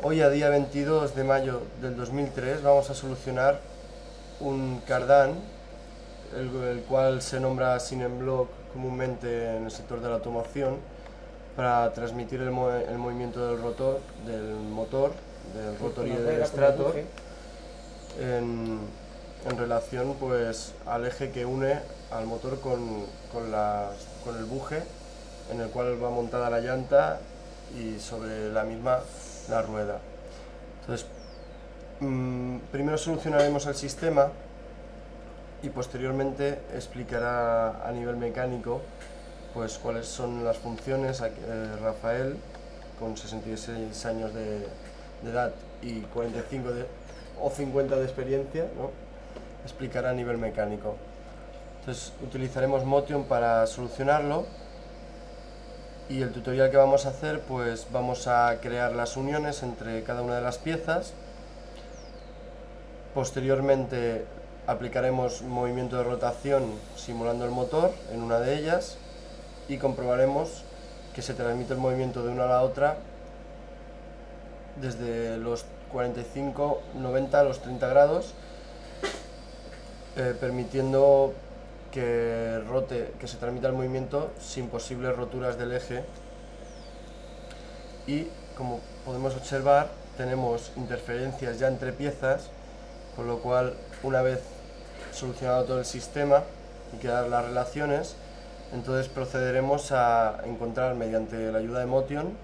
Hoy, a día 22 de mayo del 2003, vamos a solucionar un cardán, el cual se nombra Synenblock comúnmente en el sector de la automoción, para transmitir el movimiento del rotor, del motor, del Sí, rotor con y la del rueda, con el estrator, buje. en, en relación pues al eje que une al motor con el buje en el cual va montada la llanta y sobre la misma la rueda. Entonces, primero solucionaremos el sistema y posteriormente explicará a nivel mecánico pues cuáles son las funciones. Rafael, con 66 años de edad y 45 o 50 de experiencia, ¿no?, explicará a nivel mecánico. Entonces utilizaremos Motion para solucionarlo, y el tutorial que vamos a hacer, pues vamos a crear las uniones entre cada una de las piezas. Posteriormente aplicaremos movimiento de rotación simulando el motor en una de ellas y comprobaremos que se transmite el movimiento de una a la otra desde los 45, 90 a los 30 grados, permitiendo que se transmita el movimiento sin posibles roturas del eje. Y como podemos observar, tenemos interferencias ya entre piezas, con lo cual, una vez solucionado todo el sistema y quedar las relaciones, entonces procederemos a encontrar, mediante la ayuda de Motion,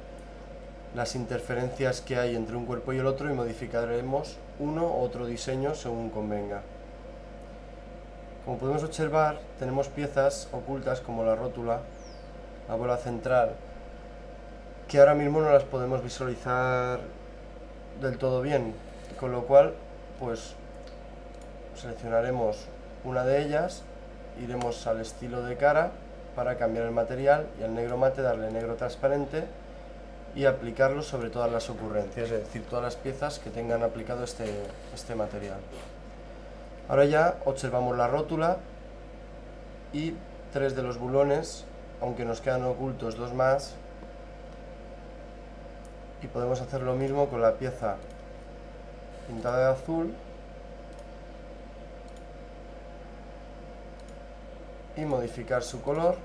las interferencias que hay entre un cuerpo y el otro, y modificaremos uno u otro diseño según convenga. Como podemos observar, tenemos piezas ocultas como la rótula, la bola central, que ahora mismo no las podemos visualizar del todo bien, con lo cual pues seleccionaremos una de ellas, iremos al estilo de cara para cambiar el material, y al negro mate darle negro transparente y aplicarlo sobre todas las ocurrencias, es decir, todas las piezas que tengan aplicado este material. Ahora ya observamos la rótula y tres de los bulones, aunque nos quedan ocultos dos más, y podemos hacer lo mismo con la pieza pintada de azul y modificar su color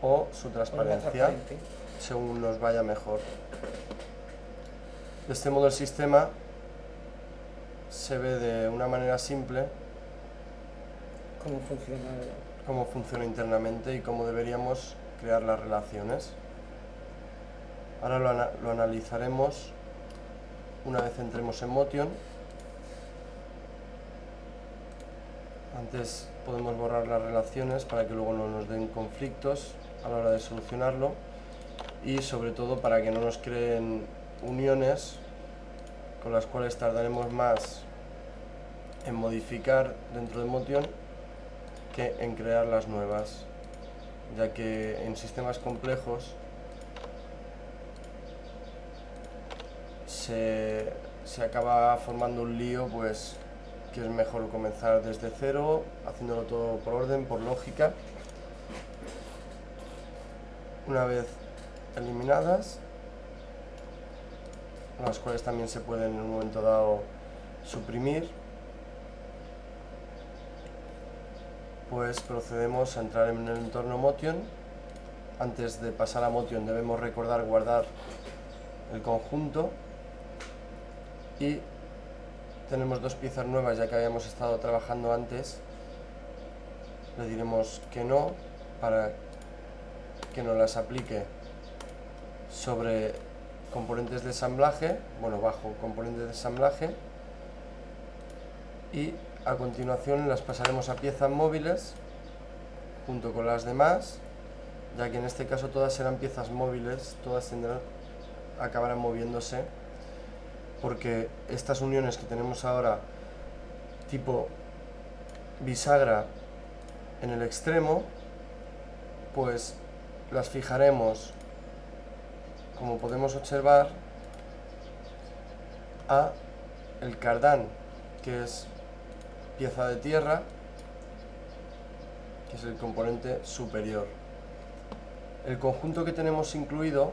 o su Con más transparencia transparente. según nos vaya mejor. De este modo el sistema se ve de una manera simple Cómo funciona. cómo funciona internamente y cómo deberíamos crear las relaciones. Ahora lo analizaremos una vez entremos en Motion. Antes podemos borrar las relaciones para que luego no nos den conflictos a la hora de solucionarlo, y sobre todo para que no nos creen uniones con las cuales tardaremos más en modificar dentro de Motion que en crear las nuevas, ya que en sistemas complejos se acaba formando un lío, pues que es mejor comenzar desde cero, haciéndolo todo por orden, por lógica. Una vez eliminadas, las cuales también se pueden en un momento dado suprimir, pues procedemos a entrar en el entorno Motion. Antes de pasar a Motion debemos recordar guardar el conjunto, y tenemos dos piezas nuevas ya que habíamos estado trabajando antes. Le diremos que no para que nos las aplique sobre componentes de ensamblaje, bajo componentes de ensamblaje, y a continuación las pasaremos a piezas móviles junto con las demás, ya que en este caso todas serán piezas móviles, todas acabarán moviéndose, porque estas uniones que tenemos ahora tipo bisagra en el extremo, pues las fijaremos, como podemos observar, a el cardán, que es pieza de tierra, que es el componente superior. El conjunto que tenemos incluido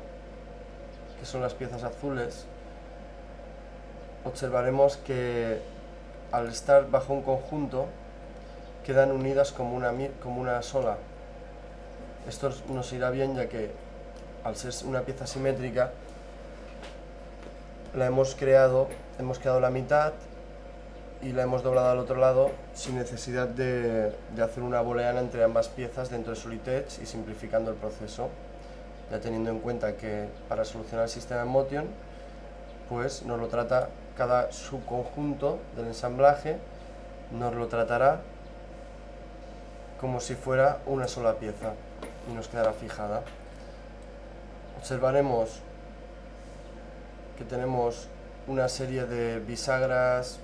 que son las piezas azules, observaremos que al estar bajo un conjunto quedan unidas como una sola. Esto nos irá bien, ya que al ser una pieza simétrica la hemos creado la mitad y la hemos doblado al otro lado sin necesidad de hacer una booleana entre ambas piezas dentro de Solitech, y simplificando el proceso, ya teniendo en cuenta que para solucionar el sistema en Motion pues nos lo trata cada subconjunto del ensamblaje, nos lo tratará como si fuera una sola pieza y nos quedará fijada. Observaremos que tenemos una serie de bisagras,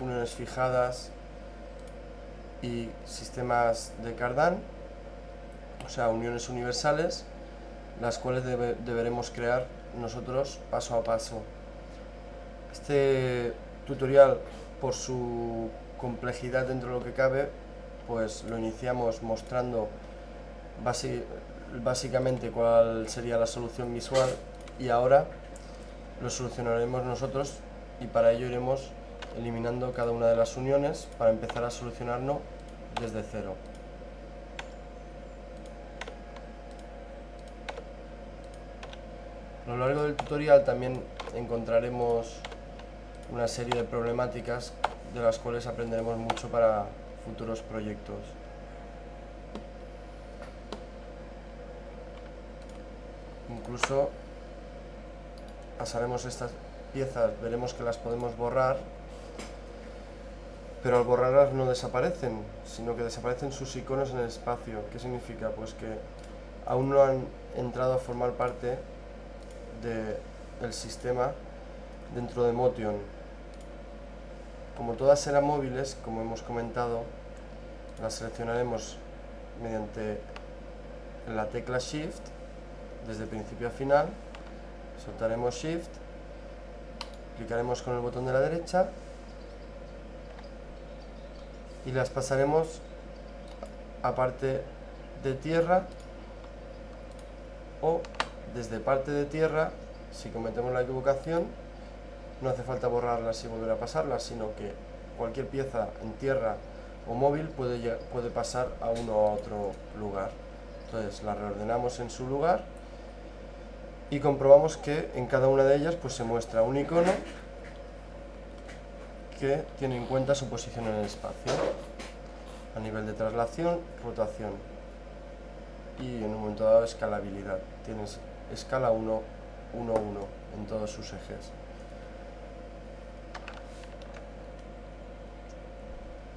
uniones fijadas y sistemas de Cardan, o sea, uniones universales, las cuales deberemos crear nosotros paso a paso. Este tutorial, por su complejidad dentro de lo que cabe, pues lo iniciamos mostrando básicamente cuál sería la solución visual, y ahora lo solucionaremos nosotros, y para ello iremos eliminando cada una de las uniones para empezar a solucionarlo desde cero. A lo largo del tutorial también encontraremos una serie de problemáticas de las cuales aprenderemos mucho para futuros proyectos. Incluso pasaremos estas piezas, veremos que las podemos borrar, pero al borrarlas no desaparecen, sino que desaparecen sus iconos en el espacio. ¿Qué significa? Pues que aún no han entrado a formar parte del sistema dentro de Motion. Como todas serán móviles, como hemos comentado, las seleccionaremos mediante la tecla Shift desde principio a final, soltaremos Shift, clicaremos con el botón de la derecha y las pasaremos a parte de tierra, o desde parte de tierra. Si cometemos la equivocación, no hace falta borrarlas y volver a pasarlas, sino que cualquier pieza en tierra o móvil puede pasar a uno o a otro lugar. Entonces la reordenamos en su lugar y comprobamos que en cada una de ellas pues se muestra un icono que tiene en cuenta su posición en el espacio a nivel de traslación, rotación y en un momento dado escalabilidad. Tienes escala 1, 1, 1 en todos sus ejes.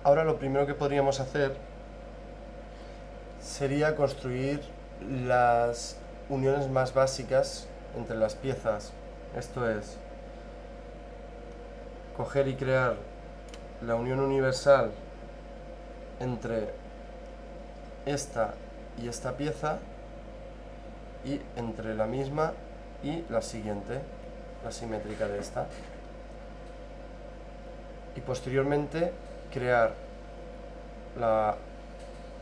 Ahora lo primero que podríamos hacer sería construir las uniones más básicas entre las piezas. Esto es, coger y crear la unión universal entre esta y esta pieza, y entre la misma y la siguiente, la simétrica de esta, y posteriormente crear la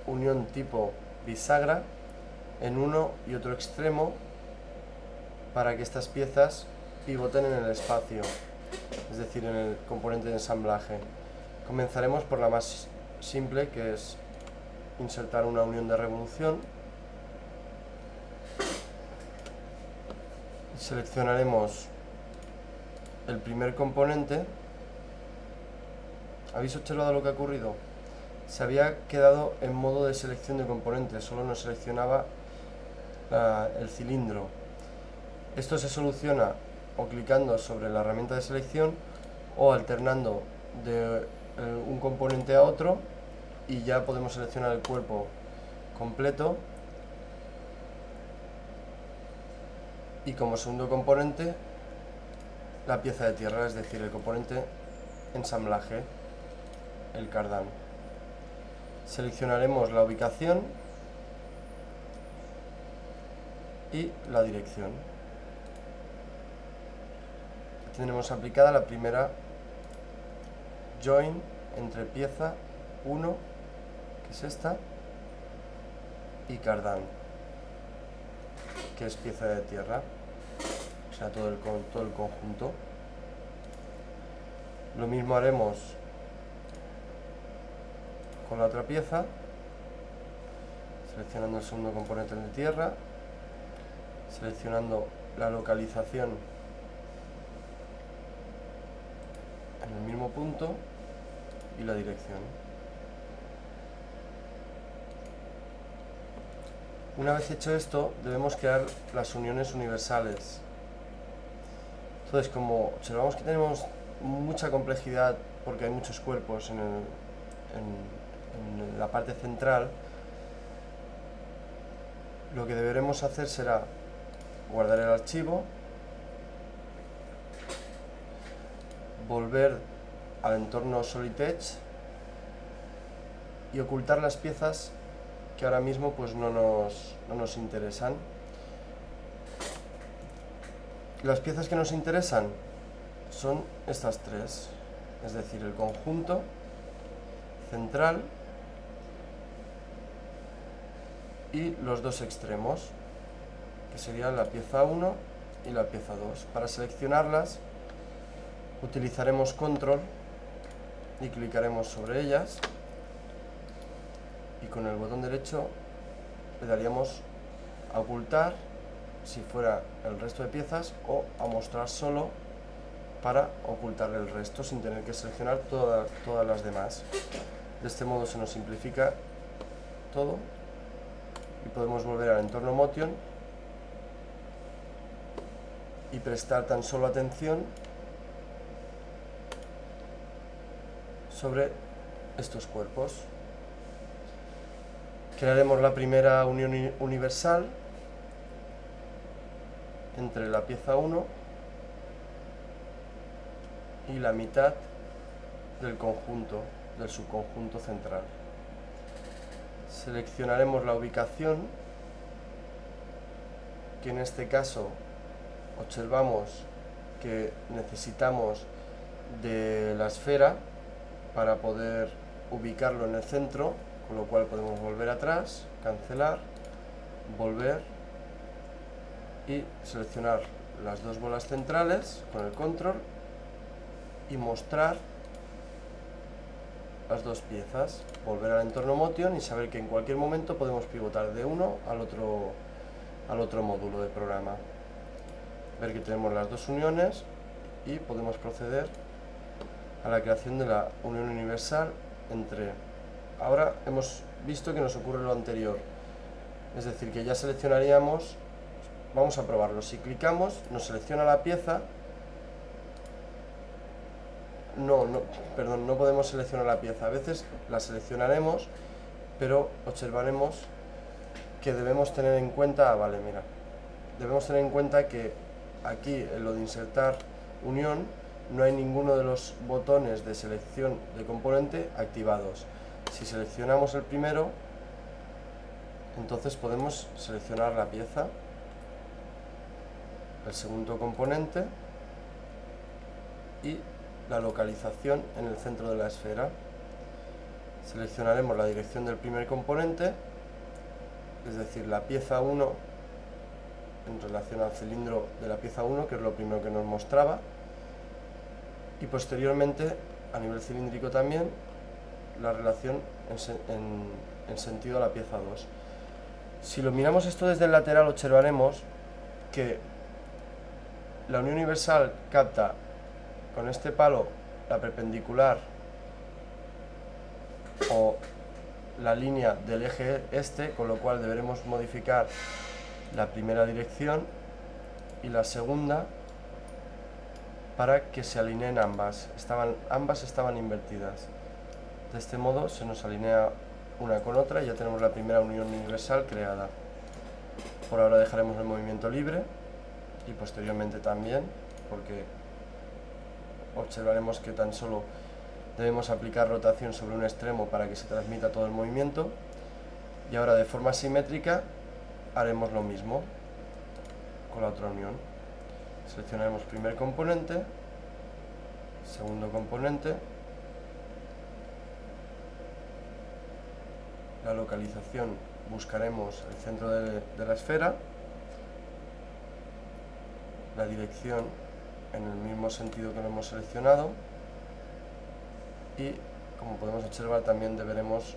unión tipo bisagra en uno y otro extremo para que estas piezas pivoten en el espacio, es decir, en el componente de ensamblaje. Comenzaremos por la más simple, que es insertar una unión de revolución. Seleccionaremos el primer componente. ¿Habéis observado lo que ha ocurrido? Se había quedado en modo de selección de componentes, solo nos seleccionaba el cilindro. Esto se soluciona o clicando sobre la herramienta de selección o alternando de un componente a otro, y ya podemos seleccionar el cuerpo completo, y como segundo componente la pieza de tierra, es decir, el componente ensamblaje, el Cardan. Seleccionaremos la ubicación y la dirección. Tenemos aplicada la primera join entre pieza 1, que es esta, y Cardan, que es pieza de tierra. o sea, todo el conjunto. Lo mismo haremos con la otra pieza, seleccionando el segundo componente de tierra, seleccionando la localización en el mismo punto y la dirección. Una vez hecho esto, debemos crear las uniones universales. Entonces, como observamos que tenemos mucha complejidad porque hay muchos cuerpos en la parte central, lo que deberemos hacer será guardar el archivo, volver al entorno Solid Edge y ocultar las piezas que ahora mismo pues no nos interesan. Las piezas que nos interesan son estas tres, es decir, el conjunto central y los dos extremos, que serían la pieza 1 y la pieza 2. Para seleccionarlas utilizaremos control y clicaremos sobre ellas, y con el botón derecho le daríamos a ocultar si fuera el resto de piezas o a mostrar solo para ocultar el resto sin tener que seleccionar todas las demás. De este modo se nos simplifica todo y podemos volver al entorno Motion y prestar tan solo atención sobre estos cuerpos. Crearemos la primera unión universal entre la pieza 1 y la mitad del conjunto, del subconjunto central. Seleccionaremos la ubicación, que en este caso observamos que necesitamos de la esfera para poder ubicarlo en el centro, con lo cual podemos volver atrás, cancelar, volver y seleccionar las dos bolas centrales con el control y mostrar las dos piezas, volver al entorno Motion y saber que en cualquier momento podemos pivotar de uno al otro módulo de programa. Ver que tenemos las dos uniones y podemos proceder a la creación de la unión universal entre... Ahora hemos visto que nos ocurre lo anterior, es decir, que ya seleccionaríamos, vamos a probarlo, si clicamos nos selecciona la pieza, no podemos seleccionar la pieza, a veces la seleccionaremos, pero observaremos que debemos tener en cuenta, debemos tener en cuenta que aquí en lo de insertar unión no hay ninguno de los botones de selección de componente activados. Si seleccionamos el primero, entonces podemos seleccionar la pieza, el segundo componente y la localización en el centro de la esfera. Seleccionaremos la dirección del primer componente, es decir, la pieza 1 en relación al cilindro de la pieza 1, que es lo primero que nos mostraba, y posteriormente, a nivel cilíndrico también, la relación en sentido a la pieza 2. Si lo miramos esto desde el lateral, observaremos que la unión universal capta con este palo la perpendicular o la línea del eje este, con lo cual deberemos modificar la primera dirección y la segunda para que se alineen ambas. Ambas estaban invertidas. De este modo se nos alinea una con otra y ya tenemos la primera unión universal creada. Por ahora dejaremos el movimiento libre y posteriormente también, porque observaremos que tan solo debemos aplicar rotación sobre un extremo para que se transmita todo el movimiento. Y ahora de forma simétrica haremos lo mismo con la otra unión. Seleccionaremos primer componente, segundo componente, la localización buscaremos el centro de la esfera la dirección en el mismo sentido que lo hemos seleccionado, y como podemos observar también deberemos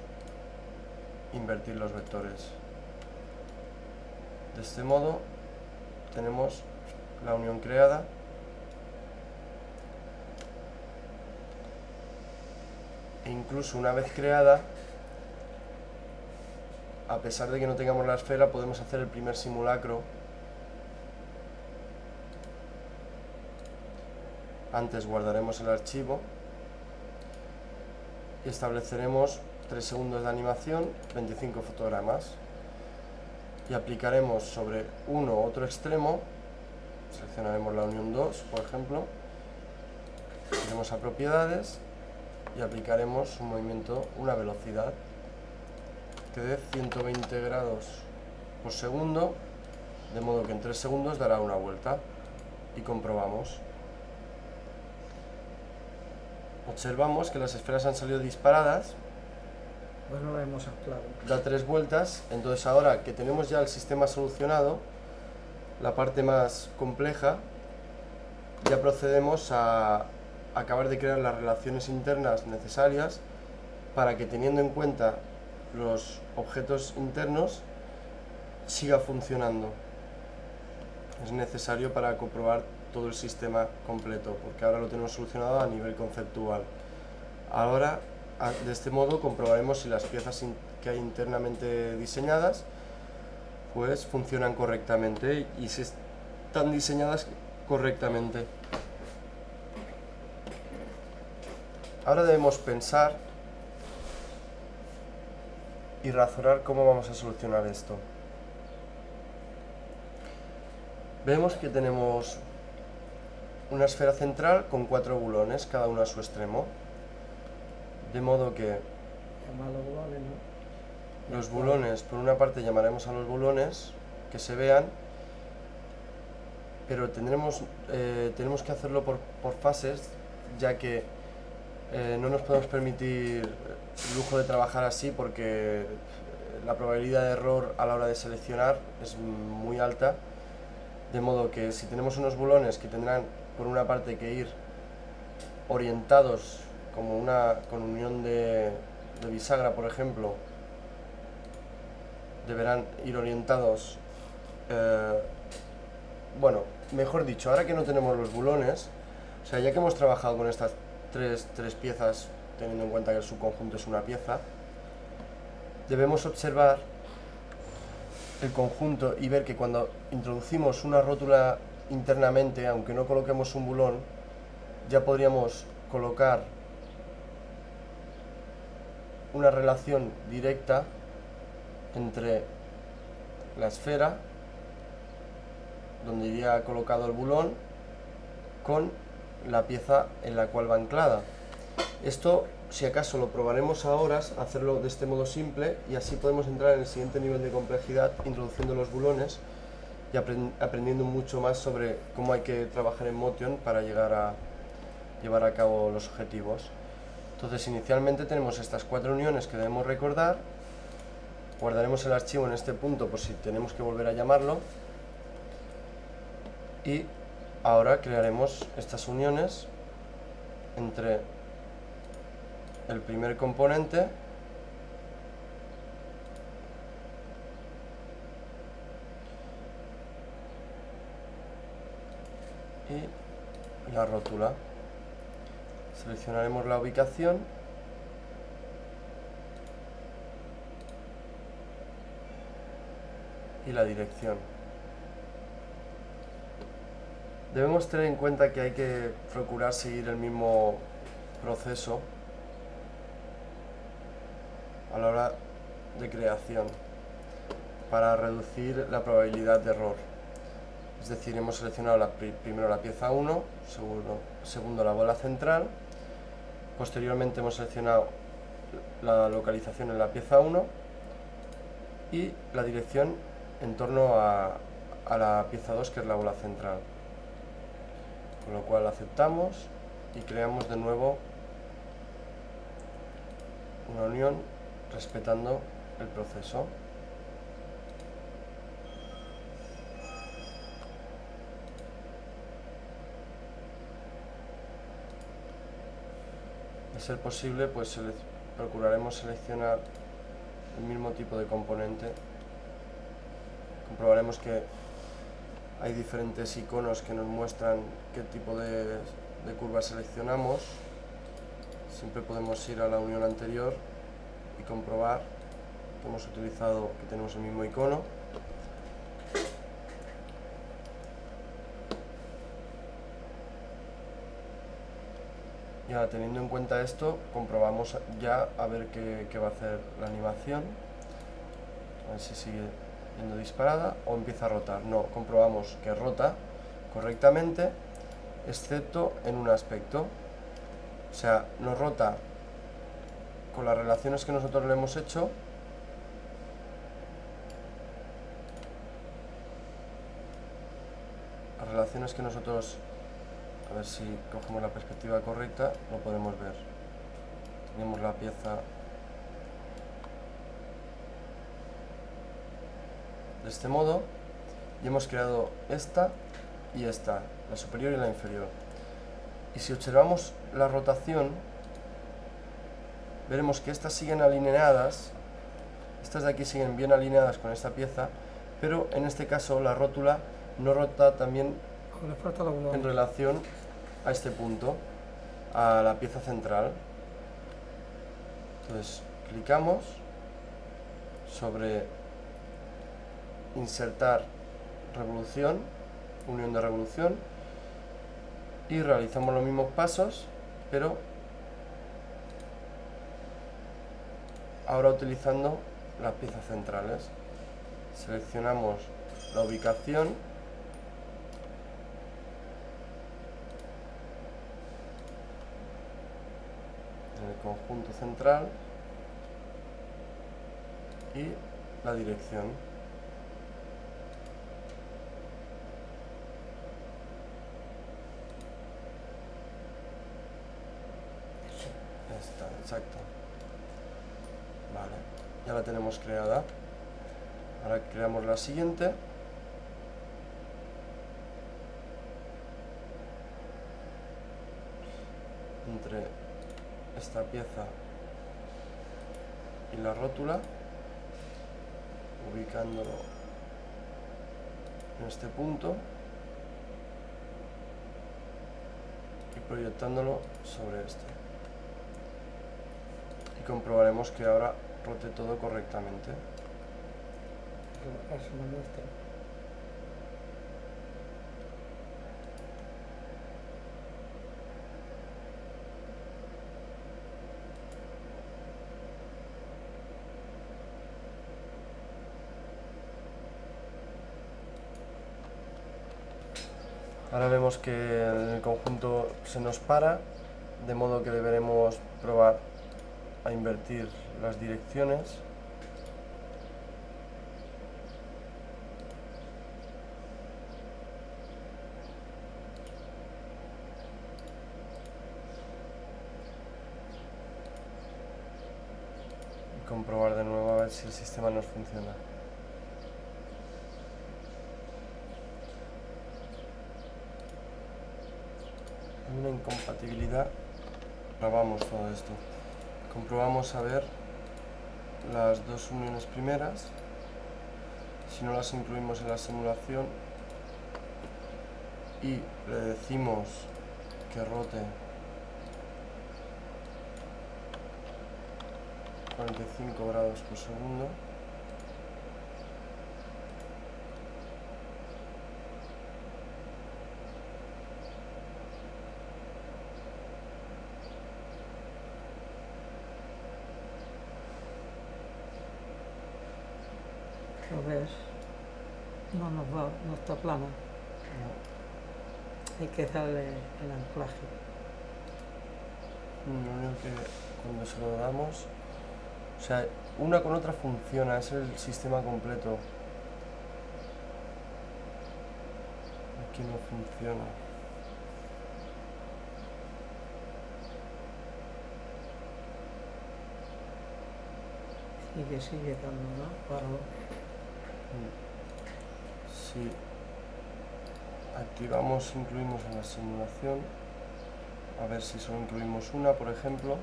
invertir los vectores. De este modo tenemos la unión creada, e incluso una vez creada, a pesar de que no tengamos la esfera, podemos hacer el primer simulacro. Antes guardaremos el archivo y estableceremos 3 segundos de animación, 25 fotogramas, y aplicaremos sobre uno u otro extremo. Seleccionaremos la unión 2, por ejemplo, iremos a propiedades y aplicaremos un movimiento, una velocidad que dé 120 grados por segundo, de modo que en 3 segundos dará una vuelta, y comprobamos. Observamos que las esferas han salido disparadas. Pues no lo hemos actuado. Da 3 vueltas. Entonces, ahora que tenemos ya el sistema solucionado, la parte más compleja, ya procedemos a acabar de crear las relaciones internas necesarias para que, teniendo en cuenta los objetos internos, siga funcionando. Es necesario para comprobar todo el sistema completo, porque ahora lo tenemos solucionado a nivel conceptual. Ahora, de este modo, comprobaremos si las piezas que hay internamente diseñadas pues funcionan correctamente y si están diseñadas correctamente. Ahora debemos pensar y razonar cómo vamos a solucionar esto. Vemos que tenemos una esfera central con 4 bulones, cada uno a su extremo, de modo que Llamarlos bulones, ¿no? los bulones, por una parte llamaremos a los bulones que se vean, pero tenemos que hacerlo por fases, ya que no nos podemos permitir el lujo de trabajar así, porque la probabilidad de error a la hora de seleccionar es muy alta, de modo que si tenemos unos bulones que tendrán por una parte que ir orientados como con unión de bisagra, por ejemplo, deberán ir orientados, bueno, mejor dicho, ahora que no tenemos los bulones, o sea, ya que hemos trabajado con estas tres piezas, teniendo en cuenta que el subconjunto es una pieza, debemos observar el conjunto y ver que cuando introducimos una rótula internamente, aunque no coloquemos un bulón, ya podríamos colocar una relación directa entre la esfera, donde iría colocado el bulón, con la pieza en la cual va anclada. Esto, si acaso, lo probaremos ahora, hacerlo de este modo simple, y así podemos entrar en el siguiente nivel de complejidad introduciendo los bulones y aprendiendo mucho más sobre cómo hay que trabajar en Motion para llegar a llevar a cabo los objetivos. Entonces, inicialmente tenemos estas 4 uniones que debemos recordar. Guardaremos el archivo en este punto por si tenemos que volver a llamarlo, y ahora crearemos estas uniones entre el primer componente y la rótula. Seleccionaremos la ubicación y la dirección. Debemos tener en cuenta que hay que procurar seguir el mismo proceso a la hora de creación para reducir la probabilidad de error. Es decir, hemos seleccionado primero la pieza 1, segundo la bola central, posteriormente hemos seleccionado la localización en la pieza 1 y la dirección en torno a la pieza 2, que es la bola central. Con lo cual aceptamos y creamos de nuevo una unión respetando el proceso. De ser posible, pues procuraremos seleccionar el mismo tipo de componente. Comprobaremos que hay diferentes iconos que nos muestran qué tipo de curva seleccionamos. Siempre podemos ir a la unión anterior y comprobar que hemos utilizado, que tenemos el mismo icono. Y ahora, teniendo en cuenta esto, comprobamos ya a ver qué va a hacer la animación. A ver si sigue yendo disparada o empieza a rotar. No, comprobamos que rota correctamente, excepto en un aspecto. O sea, nos rota con las relaciones que nosotros le hemos hecho. Las relaciones que nosotros, a ver si cogemos la perspectiva correcta, lo podemos ver. Tenemos la pieza de este modo y hemos creado esta y esta, la superior y la inferior. Y si observamos la rotación, veremos que estas siguen alineadas, estas de aquí siguen bien alineadas con esta pieza, pero en este caso la rótula no rota también en relación a este punto, a la pieza central. Entonces clicamos sobre insertar revolución, unión de revolución, y realizamos los mismos pasos, pero ahora utilizando las piezas centrales. Seleccionamos la ubicación en el conjunto central y la dirección. Esta, exacto. Vale, ya la tenemos creada. Ahora creamos la siguiente. Entre esta pieza y la rótula, ubicándolo en este punto y proyectándolo sobre este. Y comprobaremos que ahora rote todo correctamente. Eso me muestra. Ahora vemos que en el conjunto se nos para, de modo que deberemos probar a invertir las direcciones. Y comprobar de nuevo a ver si el sistema nos funciona. Hay una incompatibilidad. Grabamos todo esto. Comprobamos a ver las dos uniones primeras. Si no las incluimos en la simulación y le decimos que rote 45 grados por segundo, Lo ves, no está plana. Hay que darle el anclaje. lo único que cuando se lo damos, o sea, una con otra funciona, es el sistema completo. Aquí no funciona. Sigue dando, ¿no? Paro. Si activamos, incluimos en la simulación, a ver si solo incluimos una, por ejemplo.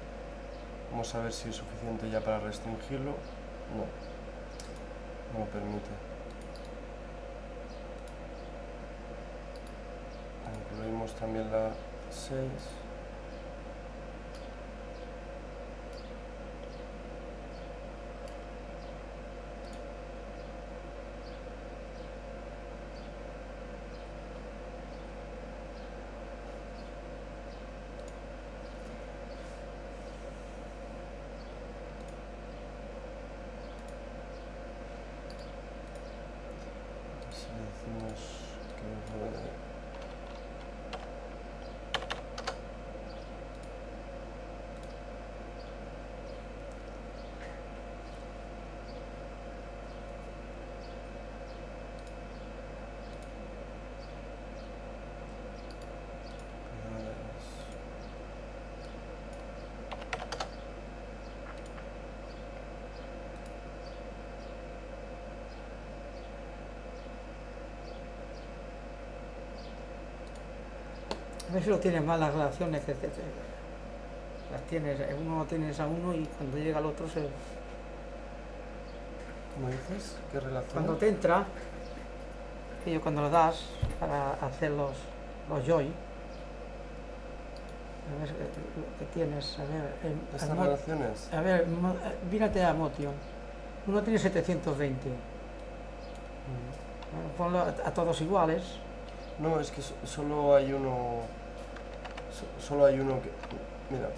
Vamos a ver si es suficiente ya para restringirlo. No, no lo permite. Incluimos también la 6. Si decimos que A ver si lo tienes mal las relaciones las tienes, uno lo tienes a uno y cuando llega al otro se... ¿Cómo dices? ¿Qué relación? Cuando te entra, cuando lo das para hacer los joy, a ver lo que tienes, a ver... ¿Estas relaciones? A ver, mírate a Motion. Uno tiene 720. Bueno, ponlo a todos iguales. No, es que solo hay uno... Solo hay uno que... Mira,